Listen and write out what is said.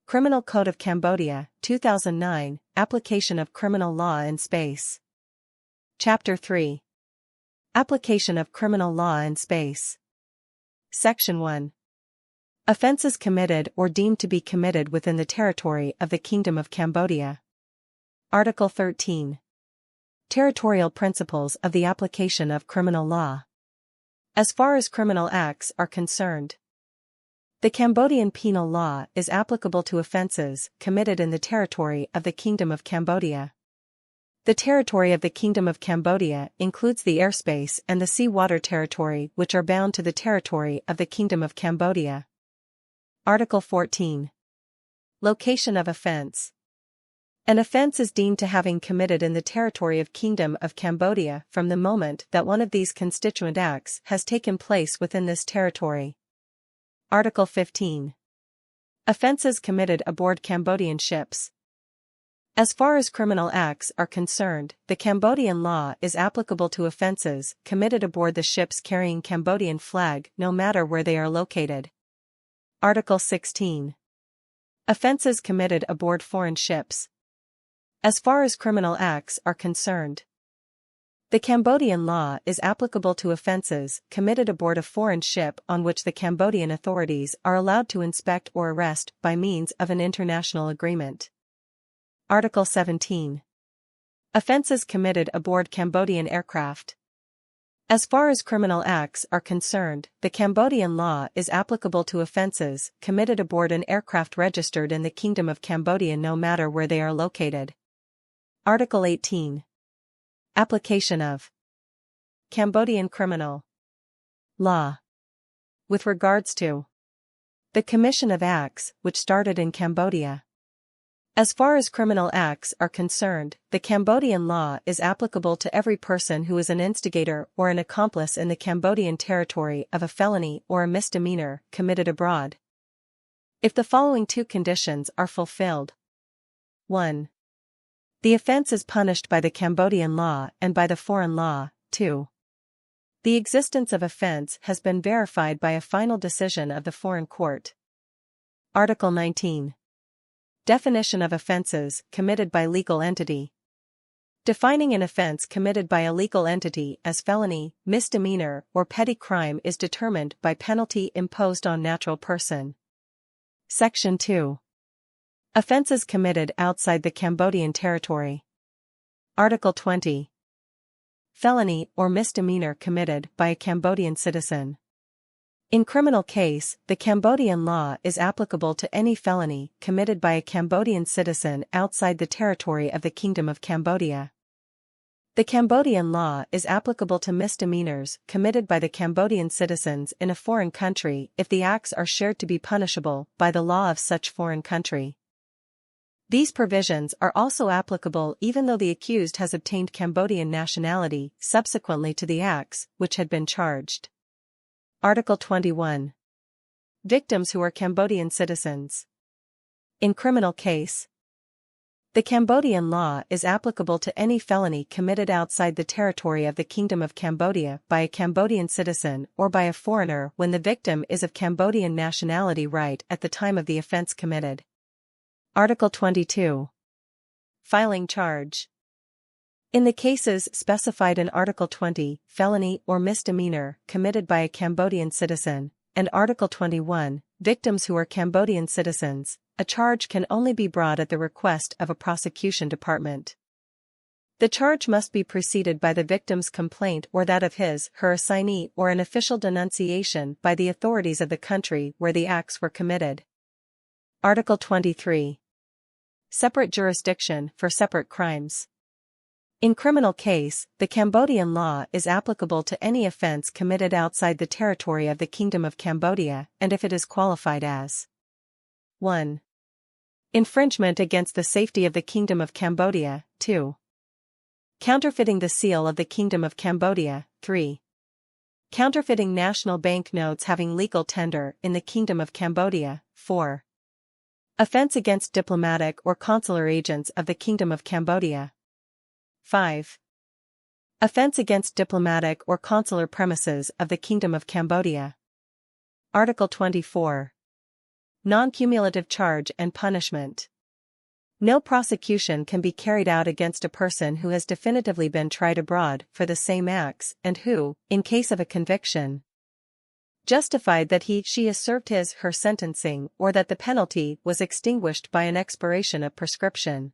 Criminal Code of Cambodia, 2009, Application of Criminal Law in Space. Chapter 3. Application of Criminal Law in Space. Section 1. Offences committed or deemed to be committed within the territory of the Kingdom of Cambodia. Article 13. Territorial Principles of the Application of Criminal Law. As far as criminal acts are concerned, the Cambodian Penal Law is applicable to offences committed in the territory of the Kingdom of Cambodia. The territory of the Kingdom of Cambodia includes the airspace and the sea-water territory which are bound to the territory of the Kingdom of Cambodia. Article 14. Location of offence. An offence is deemed to having committed in the territory of Kingdom of Cambodia from the moment that one of these constituent acts has taken place within this territory. Article 15. Offences committed aboard Cambodian ships. As far as criminal acts are concerned, the Cambodian law is applicable to offences committed aboard the ships carrying Cambodian flag no matter where they are located. Article 16. Offences committed aboard foreign ships. As far as criminal acts are concerned, the Cambodian law is applicable to offences committed aboard a foreign ship on which the Cambodian authorities are allowed to inspect or arrest by means of an international agreement. Article 17. Offences committed aboard Cambodian aircraft. As far as criminal acts are concerned, the Cambodian law is applicable to offences committed aboard an aircraft registered in the Kingdom of Cambodia no matter where they are located. Article 18. Application of Cambodian criminal law. With regards to the commission of acts which started in Cambodia. As far as criminal acts are concerned, the Cambodian law is applicable to every person who is an instigator or an accomplice in the Cambodian territory of a felony or a misdemeanor committed abroad, if the following two conditions are fulfilled. 1. The offence is punished by the Cambodian law and by the foreign law. 2. The existence of offence has been verified by a final decision of the foreign court. Article 19. Definition of offences committed by legal entity. Defining an offence committed by a legal entity as felony, misdemeanor, or petty crime is determined by penalty imposed on natural person. Section 2. Offences committed outside the Cambodian territory. Article 20. Felony or misdemeanor committed by a Cambodian citizen. In criminal case, the Cambodian law is applicable to any felony committed by a Cambodian citizen outside the territory of the Kingdom of Cambodia. The Cambodian law is applicable to misdemeanors committed by the Cambodian citizens in a foreign country if the acts are shared to be punishable by the law of such foreign country. These provisions are also applicable even though the accused has obtained Cambodian nationality subsequently to the acts which had been charged. Article 21. Victims who are Cambodian citizens. In criminal case, the Cambodian law is applicable to any felony committed outside the territory of the Kingdom of Cambodia by a Cambodian citizen or by a foreigner when the victim is of Cambodian nationality right at the time of the offence committed. Article 22. Filing charge. In the cases specified in Article 20, felony or misdemeanor committed by a Cambodian citizen, and Article 21, victims who are Cambodian citizens, a charge can only be brought at the request of a prosecution department. The charge must be preceded by the victim's complaint or that of his/her assignee or an official denunciation by the authorities of the country where the acts were committed. Article 23. Separate jurisdiction for separate crimes. In criminal case, the Cambodian law is applicable to any offence committed outside the territory of the Kingdom of Cambodia and if it is qualified as 1. Infringement against the safety of the Kingdom of Cambodia. 2. Counterfeiting the seal of the Kingdom of Cambodia. 3. Counterfeiting national bank notes having legal tender in the Kingdom of Cambodia. 4. Offence against diplomatic or consular agents of the Kingdom of Cambodia. 5. Offence against diplomatic or consular premises of the Kingdom of Cambodia. Article 24. Non-cumulative charge and punishment. No prosecution can be carried out against a person who has definitively been tried abroad for the same acts and who, in case of a conviction, justified that he/she has served his/her sentencing or that the penalty was extinguished by an expiration of prescription.